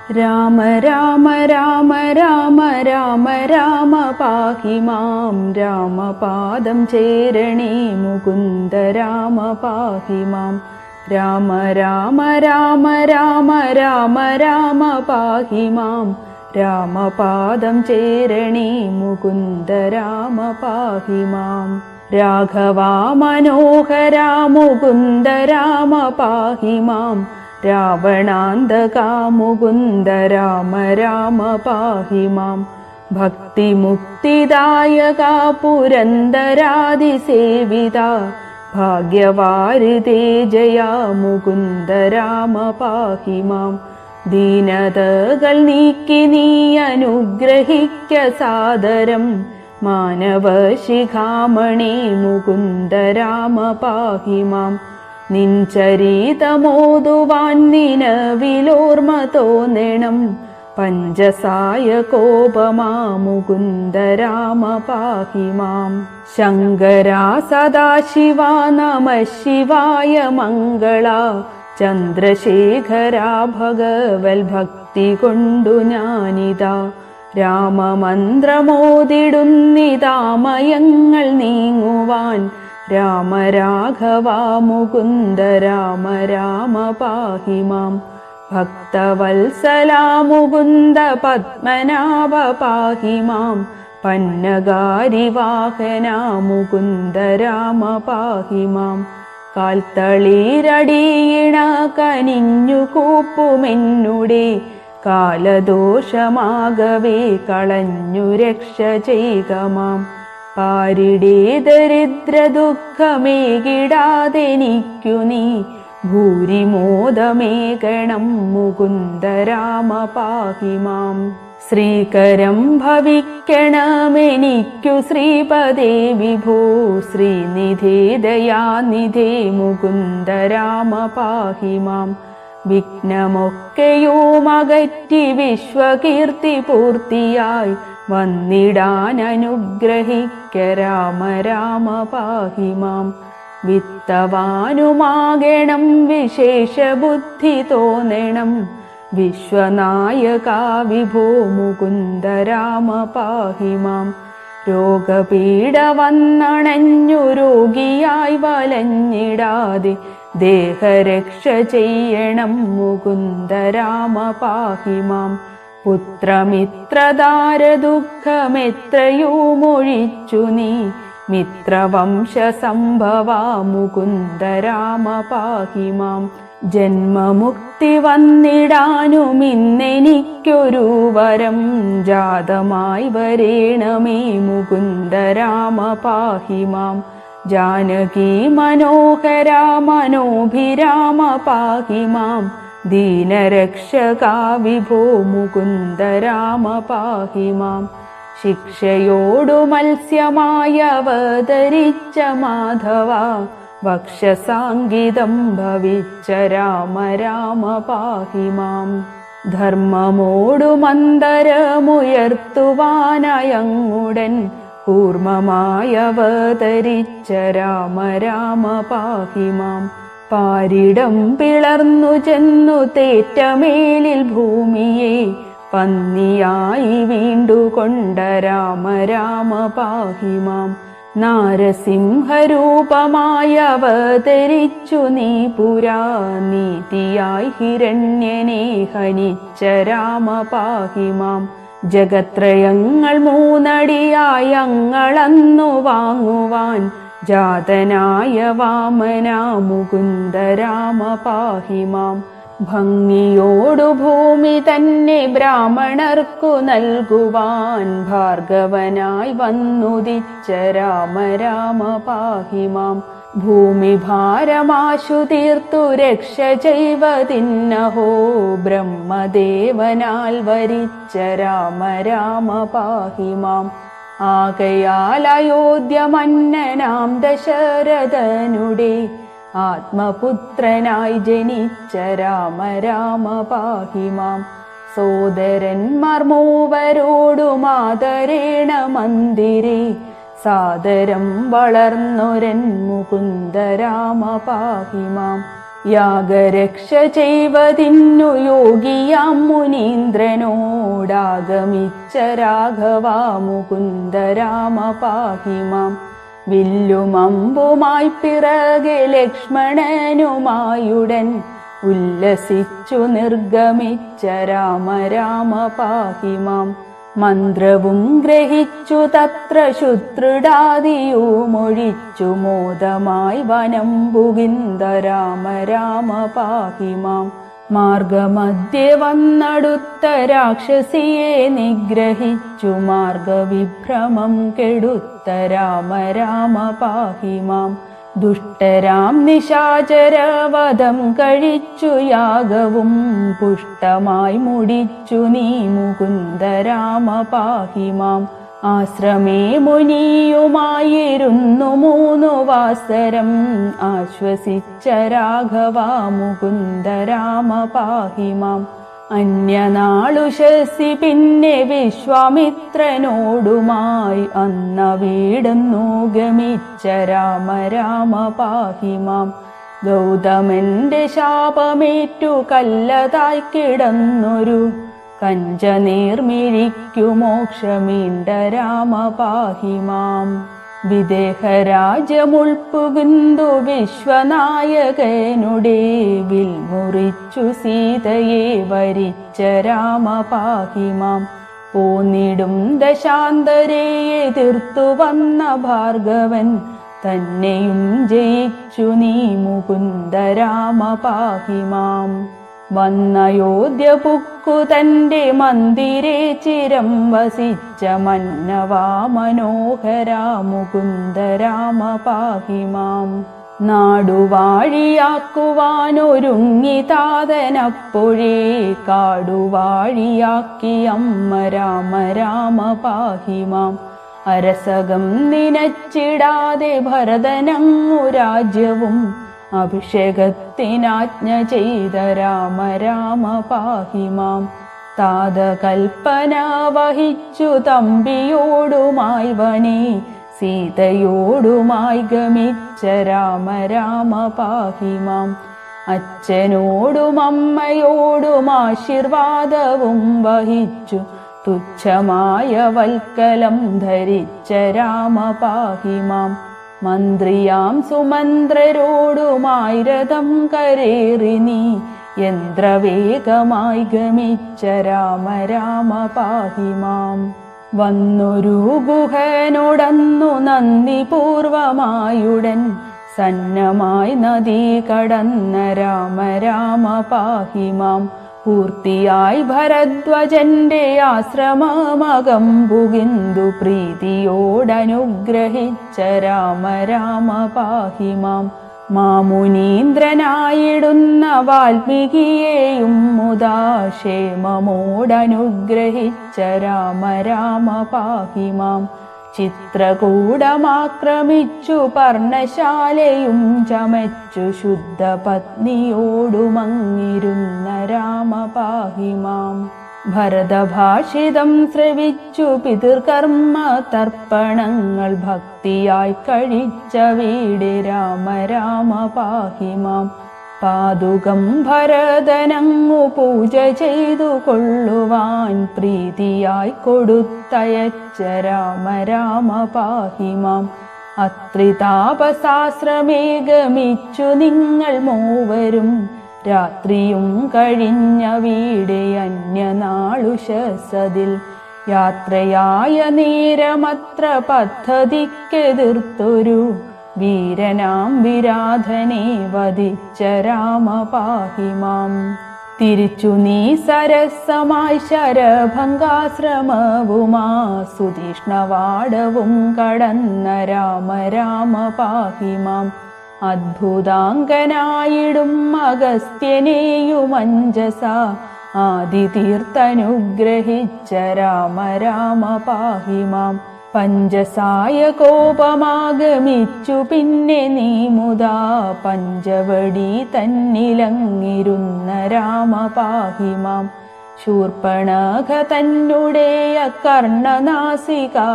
രാമ രാമ രാമ രാമ രാമ രാമ പാഹി മാം രാമപാദം ചേരണേ മുകുന്ദ രാമ പാഹി മാം രാമ രാമ രാമ രാമ രാമ രാമ പാഹി മാം രാമപാദം ചേരണേ മുകുന്ദ രാമ പാഹി മാം രാഘവാ മനോഹരാ മുകുന്ദ രാമ പാഹി മാം രാവണാന്തകാ മുകുന്ദ രാമ രാമ പാഹി മാം ഭക്തിമുക്തിദായകാ പുരന്ദരാദിസേവിതാ ഭാഗ്യവാരിതേ ജയാ മുകുന്ദ രാമ പാഹി മാം ദീനതകൾ നീക്കി നീ അനുഗ്രഹിക്ക സാദരം മാനവശിഖാമണി മുകുന്ദ രാമ പാഹി മാം നിൻചരിതമോതുവാൻ നിനവിലോർമ്മ തോന്നണം പഞ്ചസായ കോപമാ മുകുന്ദ രാമ പാഹി മാം ശങ്കരാ സദാശിവാ നമഃ ശിവായ മംഗള ചന്ദ്രശേഖരാ ഭഗവൽ ഭക്തി കൊണ്ടു ഞാനിതാ രാമമന്ത്രമോദിടുന്നിതാമയങ്ങൾ നീങ്ങുവാൻ രാമ രാഘവ മുകുന്ദ രാമ രാമ പാഹി മാം ഭക്തവത്സലാ മുകുന്ദ പത്മനാഭ പാഹി മാം പന്നഗാരി വാഹന മുകുന്ദ രാമ പാഹി മാം കാൽത്തളീരടിയിണ കനിഞ്ഞു കൂപ്പുമെന്നുടെ കാലദോഷമാകവേ കളഞ്ഞു രക്ഷ ചെയ്യുക മാം പാരിടേ ദരിദ്ര ദുഃഖമേകിടാതെനിക്കു നീ ഭൂരിമോദമേകണം മുകുന്ദ രാമ പാഹി മാം ശ്രീകരം ഭവിക്കണമെനിക്കു ശ്രീപദേ വിഭോ ശ്രീനിധേ ദയാനിധേ മുകുന്ദ രാമ പാഹി മാം വിഘ്നമൊക്കെയും അകറ്റി വിശ്വകീർത്തി പൂർത്തിയായി വന്നിടാൻ അനുഗ്രഹിക്ക രാമ രാമ പാഹി മാം വിത്തവാനുമാകണം വിശേഷ ബുദ്ധി തോന്നണം വിശ്വനായക വിഭോ മുകുന്ദ രാമ പാഹി മാം രോഗപീഡ വന്നണഞ്ഞു രോഗിയായി വലഞ്ഞിടാതെ ദേഹരക്ഷ ചെയ്യണം മുകുന്ദ രാമ പാഹി മാം പുത്രമിത്രദാര ദുഃഖമെത്രയുമൊഴിച്ചു നീ മിത്രവംശ സംഭവ മുകുന്ദ രാമ പാഹി മാം ജന്മമുക്തി വന്നിടാനും ഇന്നെനിക്കൊരു വരം ജാതമായി വരേണമേ മുകുന്ദ രാമ പാഹി മാം ജാനകി മനോഹരാ മനോഭിരാമ പാഹി മാം ദീനരക്ഷകാ വിഭോ മുകുന്ദ രാമ പാഹി മാം ശിക്ഷയോടു മത്സ്യമായി അവതരിച്ച മാധവ വക്ഷസാംഗിതം ഭവിച്ച രാമ രാമ പാഹി മാം ധർമ്മമോടു മന്ദരമുയർത്തുവാനയങ്ങുടൻ കൂർമ്മമായി അവതരിച്ച രാമ രാമ പാഹി മാം പാരിടം പിളർന്നു ചെന്നു തേറ്റമേലിൽ ഭൂമിയെ പന്നിയായി വീണ്ടുകൊണ്ട രാമ രാമ പാഹി മാം നാരസിംഹരൂപമായി അവതരിച്ചു നീ പുരാ നീതിയായി ഹിരണ്യനെ ഹനിച്ച രാമ പാഹി മാം ജഗത്രയങ്ങൾ മൂന്നടിയായി അങ്ങളന്നു വാങ്ങുവാൻ ജാതനായ വാമന മുകുന്ദ രാമ പാഹി മാം ഭംഗിയോടു ഭൂമി തന്നെ ബ്രാഹ്മണർക്കു നൽകുവാൻ ഭാർഗവനായി വന്നുദിച്ച രാമ രാമ പാഹി മാം ഭൂമി ഭാരമാശു തീർത്തു രക്ഷ ചെയ്വതിന്നഹോ ബ്രഹ്മദേവനാൽ വരിച്ച രാമ രാമ പാഹി മാം ആകയാൽ അയോധ്യ മന്നനാം ദശരഥനുടെ ആത്മപുത്രനായി ജനിച്ച രാമ രാമ പാഹി മാം സോദരന്മാർ മൂവരോടും ആദരേണ മന്ദിരേ സാദരം വളർന്നൊരൻ മുകുന്ദ രാമ പാഹി മാം യാഗരക്ഷ ചെയ്വതിന്നു യോഗിയാം മുനീന്ദ്രനോടാഗമിച്ച രാഘവാ മുകുന്ദ രാമ പാഹി മാം. വില്ലുമമ്പുമായി പിറകെ ലക്ഷ്മണനുമായുടൻ ഉല്ലസിച്ചു നിർഗമിച്ച രാമ രാമ പാഹി മാം. മന്ത്രവും ഗ്രഹിച്ചു തത്ര ശുത്രുടാദിയുമൊഴിച്ചു മോദമായി വനം പുകിന്ദ രാമ രാമ പാഹി മാം. മാർഗമധ്യേ വന്നടുത്ത രാക്ഷസിയെ നിഗ്രഹിച്ചു മാർഗവിഭ്രമം കെടുത്ത രാമ രാമ പാഹി മാം. ദുഷ്ടരാം നിശാചരവധം കഴിച്ചു യാഗവും പുഷ്ടമായി മുടിച്ചു നീ മുകുന്ദ രാമ പാഹി മാം. ആശ്രമേ മുനിയുമായിരുന്നു 3 വാസരം ആശ്വസിച്ച രാഘവാ മുകുന്ദ രാമ പാഹി മാം. അന്യനാളുഷസി പിന്നെ വിശ്വാമിത്രനോടുമായി അന്ന വീടുന്നു ഗമിച്ച രാമ രാമ പാഹി മാം. ഗൗതമന്റെ ശാപമേറ്റു കല്ലതായി കിടന്നൊരു കഞ്ചനീർമിഴിക്കു മോക്ഷമീണ്ട രാമ പാഹി മാം. വിദേഹരാജ്യമുൾപ്പുകുന്തു വിശ്വനായകനുടെ വിൽമുറിച്ചു സീതയെ വരിച്ച രാമ പാഹി മാം. പോന്നിടും ദശാന്തരെ എതിർത്തു വന്ന ഭാർഗവൻ തന്നെയും ജയിച്ചു നീ മുകുന്ദ രാമ പാഹി മാം. വന്നയോധ്യ പുക്കു തന്റെ മന്ദിരേ ചിരം വസിച്ച മന്നവാ മനോഹരാ മുകുന്ദ രാമ പാഹി മാം. നാടുവാഴിയാക്കുവാനൊരുങ്ങി താതനപ്പോഴേ കാടുവാഴിയാക്കി അമ്മ രാമ രാമ പാഹി മാം. അരസകം നിനച്ചിടാതെ ഭരതനങ്ങു രാജ്യവും അഭിഷേകത്തിനാജ്ഞ ചെയ്ത രാമ രാമ പാഹി മാം. താതകൽപ്പന വഹിച്ചു തമ്പിയോടുമായി വനേ സീതയോടുമായി ഗമിച്ച രാമ രാമ പാഹി മാം. അച്ഛനോടും അമ്മയോടും ആശീർവാദവും വഹിച്ചു തുച്ഛമായ വൽക്കലം ധരിച്ച രാമ പാഹി മാം. മന്ത്രിയാം സുമന്ത്രരോടുമായി രഥം കരേറി നീ യന്ത്രവേഗമായി ഗമിച്ച രാമ രാമ പാഹി മാം. വന്നൊരു ഗുഹനോടന്നു നന്ദി പൂർവമായുടൻ സന്നമായി നദി കടന്ന രാമ രാമ പാഹി മാം. പൂർത്തിയായി ഭരദ്വജന്റെ ആശ്രമമകം പുകിന്ദു പ്രീതിയോടനുഗ്രഹിച്ച രാമ രാമ പാഹി മാം. മാമുനീന്ദ്രനായിടുന്ന വാൽമീകിയെയും മുദാക്ഷേമമോടനുഗ്രഹിച്ച രാമ രാമ പാഹി മാം. ചിത്രകൂടമാക്രമിച്ചു പർണശാലയും ചമച്ചു ശുദ്ധ പത്നിയോടുമങ്ങിരുന്ന രാമ പാഹി മാം. ഭരതഭാഷിതം ശ്രവിച്ചു പിതൃകർമ്മ തർപ്പണങ്ങൾ ഭക്തിയായി കഴിച്ച വീട് രാമ രാമ പാഹി മാം. പാതുകം ഭരതനങ്ങു പൂജ ചെയ്തു കൊള്ളുവാൻ പ്രീതിയായി കൊടുത്തയച്ച രാമ രാമ പാഹി മാം. അത്രിതാപസാശ്രമേ ഗമിച്ചു നിങ്ങൾ മൂവരും രാത്രിയും കഴിഞ്ഞ വീട് അന്യനാളുഷസതിൽ. യാത്രയായ നേരമത്ര പദ്ധതിക്കെതിർത്തൊരു വീരനാം വിരാധനെ വധിച്ച രാമ പാഹി മാം. തിരിച്ചു നീ സരസമായി ശരഭംഗാശ്രമവുമാ സുതീഷ്ണവാടവും കടന്ന രാമ രാമ പാഹി മാം. അദ്ഭുതാംഗനായിടും അഗസ്ത്യനെയും അഞ്ജസ ആദിതീർത്ഥനുഗ്രഹിച്ച രാമ രാമ പാഹി മാം. പഞ്ചസായ കോപമാഗമിച്ചു പിന്നെ നീ മുതാ പഞ്ചവടി തന്നിലങ്ങിരുന്ന രാമ പാഹി മാം. ശൂർപ്പണഖ തന്നുടേയ കർണനാസികാകുജം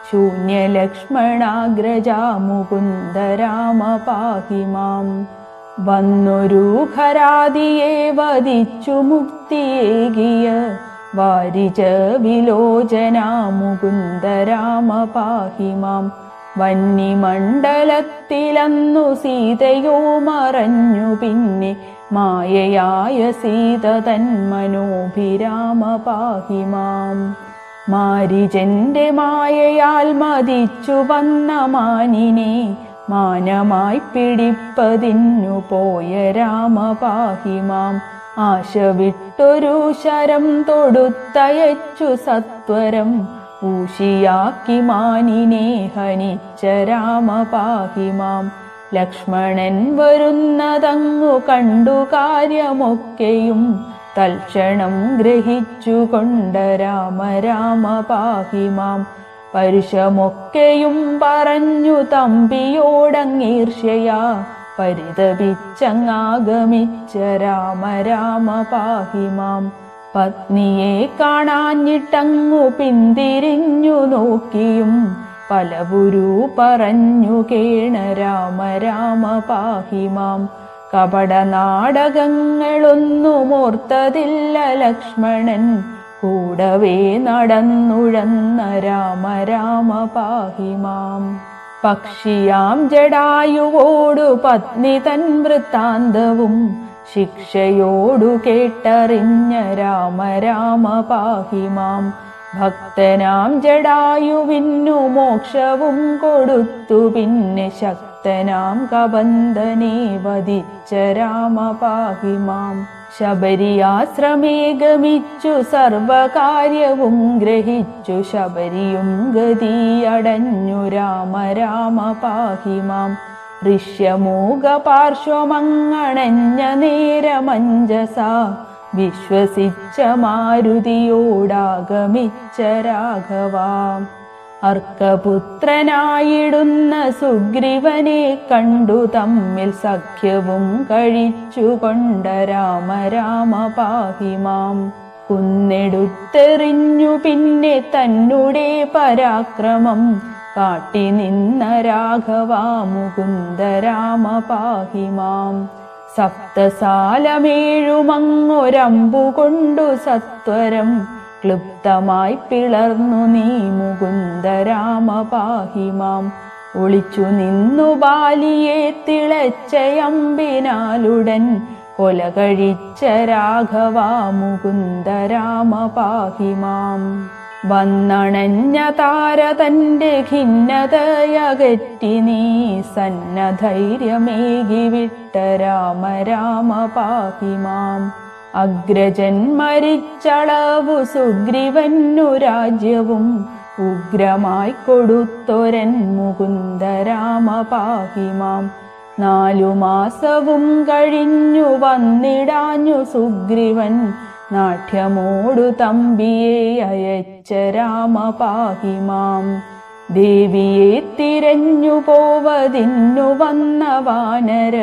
ശൂന്യലക്ഷ്മണാഗ്രജാ മുകുന്ദ രാമ പാഹി മാം. വന്നൊരു ഖരാദിയെ വധിച്ചു മുക്തിയേകിയ വാരിജ വിലോചന മുകുന്ദ രാമ പാഹി മാം. വന്യമണ്ഡലത്തിലന്നു സീതയോ മറഞ്ഞു പിന്നെ മായയായ സീത തന്മനോഭിരാമ പാഹി മാം. മാരിജന്റെ മായയാൽ മതിച്ചു വന്ന മാനിനെ മാനമായി പിടിപ്പതിന്നു പോയ രാമ പാഹി മാം. ആശ വിട്ടൊരു ശരം തൊടുത്തയച്ചു സത്വരം ഊഷിയാക്കി മാനിനെ ഹനിച്ച രാമ പാഹി മാം. ലക്ഷ്മണൻ വരുന്നതങ്ങു കണ്ടു കാര്യമൊക്കെയും തൽക്ഷണം ഗ്രഹിച്ചുകൊണ്ട രാമ രാമ പാഹി മാം. പരുഷമൊക്കെയും പറഞ്ഞു തമ്പിയോടങ്ങീർഷ്യയാ പരിതപിച്ചങ്ങാഗമിച്ച രാമ രാമ പാഹി മാം. പത്നിയെ കാണാഞ്ഞിട്ടങ്ങു പിന്തിരിഞ്ഞു നോക്കിയും പലവുരു പറഞ്ഞു കേണ രാമ രാമ പാഹി മാം. കപട നാടകങ്ങളൊന്നുമോർത്തതില്ല ലക്ഷ്മണൻ കൂടവേ നടന്നുഴന്ന രാമ രാമ പാഹി മാം. പക്ഷിയാം ജടായുവോടു പത്നി തൻ വൃത്താന്തവും ശിക്ഷയോടു കേട്ടറിഞ്ഞ രാമ രാമ പാഹി മാം. ഭക്തനാം ജടായുവിന്നു മോക്ഷവും കൊടുത്തു പിന്നെ ശക്തനാം കബന്ധനെ വധിച്ച രാമ പാഹി മാം. ശബരിയാശ്രമേ ഗമിച്ചു സർവകാര്യവും ഗ്രഹിച്ചു ശബരിയും ഗതിയടഞ്ഞു രാമ രാമ പാഹി മാം. ഋഷ്യമൂക പാർശ്വമങ്ങണഞ്ഞ നേരമഞ്ജസ വിശ്വസിച്ച മാരുതിയോടാഗമിച്ച രാഘവാം. അർക്കപുത്രനായിടുന്ന സുഗ്രീവനെ കണ്ടു തമ്മിൽ സഖ്യവും കഴിച്ചുകൊണ്ട രാമ രാമ പാഹി മാം. കുന്നെടുത്തെറിഞ്ഞു പിന്നെ തന്നെ പരാക്രമം കാട്ടി നിന്ന രാഘവാ മുകുന്ദ രാമ പാഹി മാം. സപ്തസാലമേഴുമങ്ങൊരമ്പു കൊണ്ടു സത്വരം ക്ലുപ്തമായി പിളർന്നു നീ മുകുന്ദ രാമ പാഹി മാം. ഒളിച്ചു നിന്നു ബാലിയെ തിളച്ചയമ്പിനാലുടൻ കൊല കഴിച്ച രാഘവാ മുകുന്ദ രാമ പാഹി മാം. വന്നണഞ്ഞ താര തന്റെ ഖിന്നതയകറ്റി നീ സന്നധൈര്യമേകി വിട്ട രാമ രാമ പാഹി മാം. അഗ്രജൻ മരിച്ചളവു സുഗ്രീവന്നു രാജ്യവും ഉഗ്രമായി കൊടുത്തൊരൻ മുകുന്ദ രാമ പാഹി മാം. 4 മാസവും കഴിഞ്ഞു വന്നിടാഞ്ഞു സുഗ്രീവൻ നാട്യമോടു തമ്പിയെ അയച്ച രാമ പാഹി മാം. ദേവിയെ തിരഞ്ഞു പോവതിന്നു വന്ന വാനര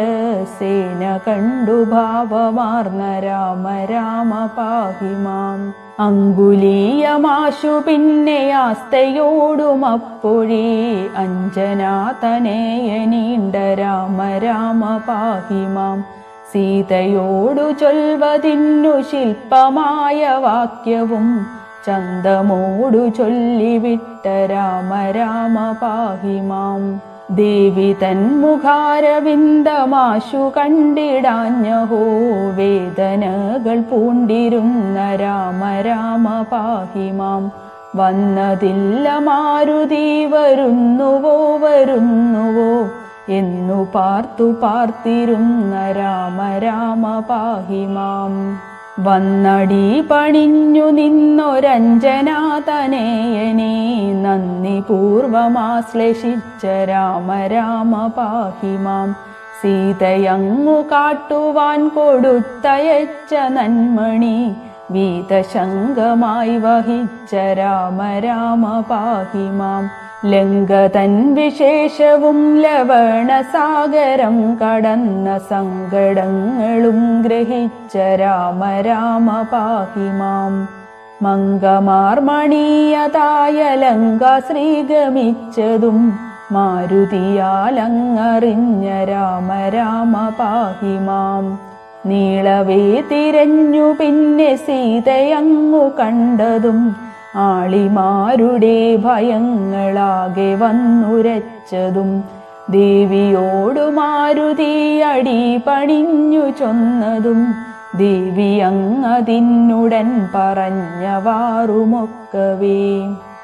സേന കണ്ടു ഭാവമാർന്ന രാമ രാമ പാഹി മാം. അങ്കുലീയമാശു പിന്നെ ആസ്തയോടുമപ്പൊഴേ അഞ്ജനാതനയനീണ്ട രാമ രാമ പാഹി മാം. സീതയോടു ചൊൽവതിന്നു ശില്പമായ വാക്യവും ചന്തമോടു ചൊല്ലിവിട്ട രാമ രാമ പാഹി മാം. ദേവി തന്മുഖാരവിന്ദമാശു കണ്ടിടാഞ്ഞഹോ വേദനകൾ പൂണ്ടിരുന്ന രാമ രാമ പാഹി മാം. വന്നതില്ല മാരുതി വരുന്നുവോ എന്നു പാർത്തിരുന്ന രാമ രാമ പാഹി മാം. വന്നടി പണിഞ്ഞു നിന്നൊരഞ്ജനാതനയനെ നന്ദി പൂർവമാശ്ലേഷിച്ച രാമ രാമ പാഹി മാം. സീതയങ്ങു കാട്ടുവാൻ കൊടുത്തയച്ച നന്മണി വീതശങ്കമായി വഹിച്ച രാമ രാമ പാഹി മാം. ലങ്കതൻ വിശേഷവും ലവണസാഗരം കടന്ന സങ്കടങ്ങളും ഗ്രഹിച്ച രാമ രാമ പാഹി മാം. മംഗമാർമണീയതായ ലങ്ക ശ്രീഗമിച്ചതും മാരുതിയാലങ്ങറിഞ്ഞ രാമ രാമ പാഹി മാം. നീളവേ തിരഞ്ഞു പിന്നെ സീതയങ്ങു കണ്ടതും ആളിമാരുടെ ഭയങ്ങളാകെ വന്നുരച്ചതും ദേവിയോടു മാരുതി അടി പണിഞ്ഞു ചൊന്നതും ദേവി അങ്ങതിന്നുടൻ പറഞ്ഞവാറുമൊക്കവേ.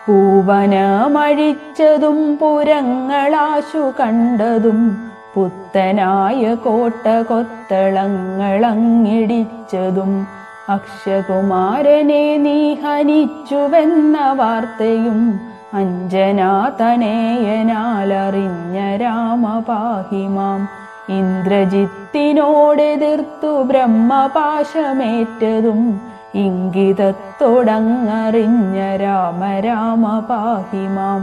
പൂവനമഴിച്ചതും പുരങ്ങളാശു കണ്ടതും പുത്തനായ കോട്ട കൊത്തളങ്ങളങ്ങിടിച്ചതും അക്ഷകുമാരനെ നീ ഹനിച്ചുവെന്ന വാർത്തയും അഞ്ജനാതനയനാലറിഞ്ഞ രാമ പാഹി മാം. ഇന്ദ്രജിത്തിനോടെതിർത്തു ബ്രഹ്മപാശമേറ്റതും ഇംഗിതത്തോടങ്ങറിഞ്ഞ രാമ രാമ പാഹി മാം.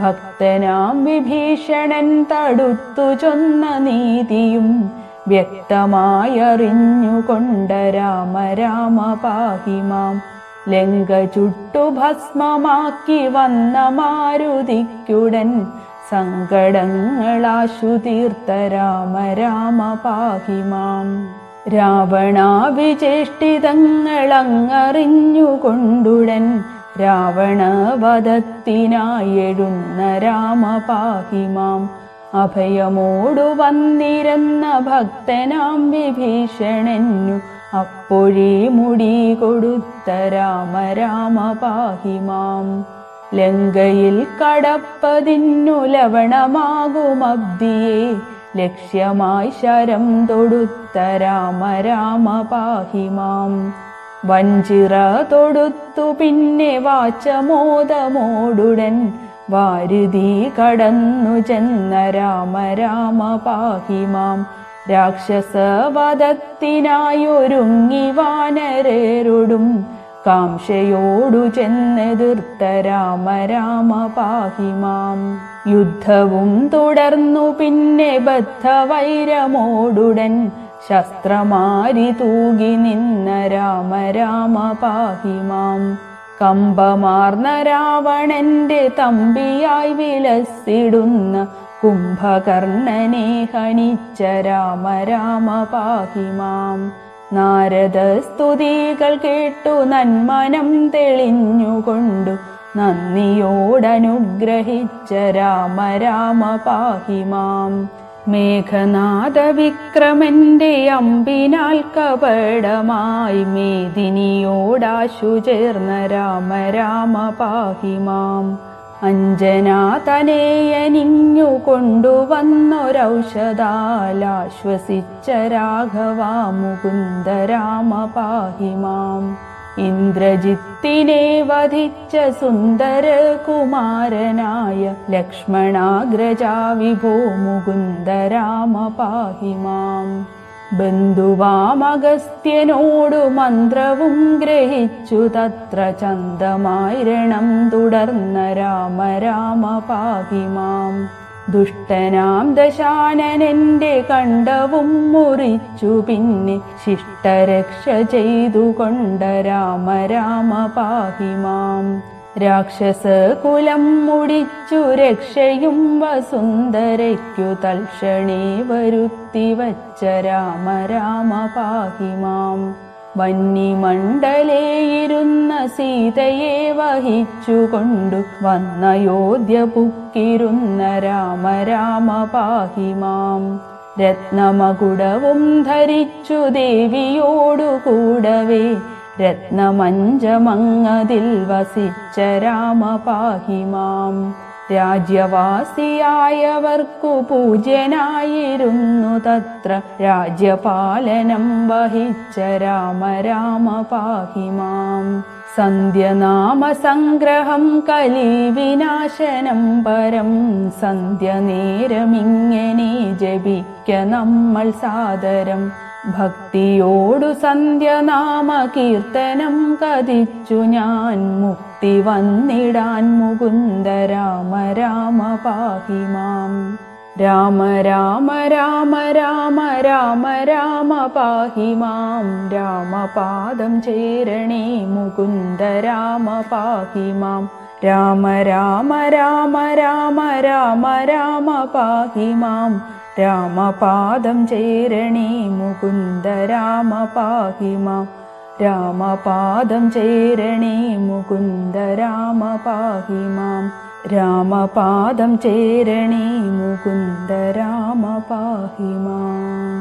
ഭക്തനാം വിഭീഷണൻ തടുത്തു ചൊന്ന നീതിയും വ്യക്തമായറിഞ്ഞുകൊണ്ട രാമ രാമ പാഹി മാം. ലങ്ക ചുട്ടു ഭസ്മമാക്കി വന്ന മാരുതിക്കുടൻ സങ്കടങ്ങളാശു തീർത്ത രാമ രാമ പാഹി മാം. രാവണാവിചേഷ്ടിതങ്ങളങ്ങറിഞ്ഞുകൊണ്ടുടൻ രാവണവധത്തിനായെഴുന്ന രാമ പാഹി മാം. അഭയമോടു വന്നിരുന്ന ഭക്തനാം വിഭീഷണനു അപ്പോഴേ മുടി കൊടുത്ത രാമ രാമ പാഹി മാം. ലങ്കയിൽ കടപ്പതിന്നു ലവണമാകുമബ്ദിയെ ലക്ഷ്യമായി ശരം തൊടുത്ത രാമ രാമ പാഹി മാം. വഞ്ചിറ തൊടുത്തു പിന്നെ വാചമോദമോടുടൻ വാരുതി കടന്നു ചെന്ന രാമ രാമ പാഹി മാം. രാക്ഷസവധത്തിനായൊരുങ്ങി വാനരരോടും കാംക്ഷയോടു ചെന്നെതിർത്ത രാമ രാമ പാഹി മാം. യുദ്ധവും തുടർന്നു പിന്നെ ബദ്ധവൈരമോടുടൻ ശസ്ത്രമാരി തൂകി നിന്ന രാമ രാമ പാഹി മാം. കമ്പമാർന്ന രാവണന്റെ തമ്പിയായി വിലസിടുന്ന കുംഭകർണനെ ഹനിച്ച രാമ രാമ പാഹി മാം. നാരദ സ്തുതികൾ കേട്ടു നന്മനം തെളിഞ്ഞുകൊണ്ടു നന്ദിയോടനുഗ്രഹിച്ച രാമ രാമ പാഹി മാം. മേഘനാഥ വിക്രമന്റെ അമ്പിനാൽ കപടമായി മേദിനിയോടാശു ചേർന്ന രാമ രാമ പാഹി മാം. അഞ്ജനാതനയനിഞ്ഞു കൊണ്ടുവന്നൊരൗഷധാലാശ്വസിച്ച രാഘവാ മുകുന്ദ രാമ പാഹി മാം. ഇന്ദ്രജിത്തിനെ വധിച്ച സുന്ദര കുമാരനായ ലക്ഷ്മണാഗ്രജാ വിഭോ മുകുന്ദ രാമ പാഹി മാം. ബന്ധുവാമഗസ്ത്യനോടു മന്ത്രവും ഗ്രഹിച്ചു തത്ര ചന്തമായി രണം തുടർന്ന രാമ രാമ പാഹി മാം. ദുഷ്ടനാം ദശാനനന്റെ കണ്ഠവും മുറിച്ചു പിന്നെ ശിഷ്ടരക്ഷ ചെയ്തുകൊണ്ട രാമ രാമ പാഹി മാം. രാക്ഷസ കുലം മുടിച്ചു രക്ഷയും വസുന്ധരയ്ക്കു തൽക്ഷണേ വരുത്തി വച്ച രാമ രാമ പാഹി മാം. വന്യമണ്ഡലേയിരുന്ന സീതയെ വഹിച്ചുകൊണ്ടു വന്നയോധ്യ പുക്കിരുന്ന രാമ രാമ പാഹി മാം. രത്നമകുടവും ധരിച്ചു ദേവിയോടു കൂടവേ രത്നമഞ്ചമങ്ങതിൽ വസിച്ച രാമ പാഹി മാം. രാജ്യവാസിയായവർക്കു പൂജ്യനായിരുന്നു തത്ര രാജ്യപാലനം വഹിച്ച രാമ രാമ പാഹി മാം. സന്ധ്യനാമ സംഗ്രഹം കലിവിനാശനം പരം സന്ധ്യ നേരമിങ്ങനെ ജപിക്ക നമ്മൾ സാദരം. ഭക്തിയോടു സന്ധ്യനാമ കീർത്തനം കഥിച്ചു ഞാൻ മുക്തി വന്നിടാൻ മുകുന്ദ രാമ രാമ പാഹി മാം. രാമ രാമ രാമ രാമ രാമ രാമ പാഹി മാം. രാമപാദം ചേരണേ മുകുന്ദ രാമ പാഹി മാം. രാമ രാമ രാമ രാമ രാമ രാമ പാഹി മാം രാമപാദം ചേരണേ മുകുന്ദ രാമ പാഹി മാം രാമപാദം ചേരണേ മുകുന്ദ രാമ പാഹി മാം രാമപാദം ചേരണേ മുകുന്ദ രാമ പാഹി മാം.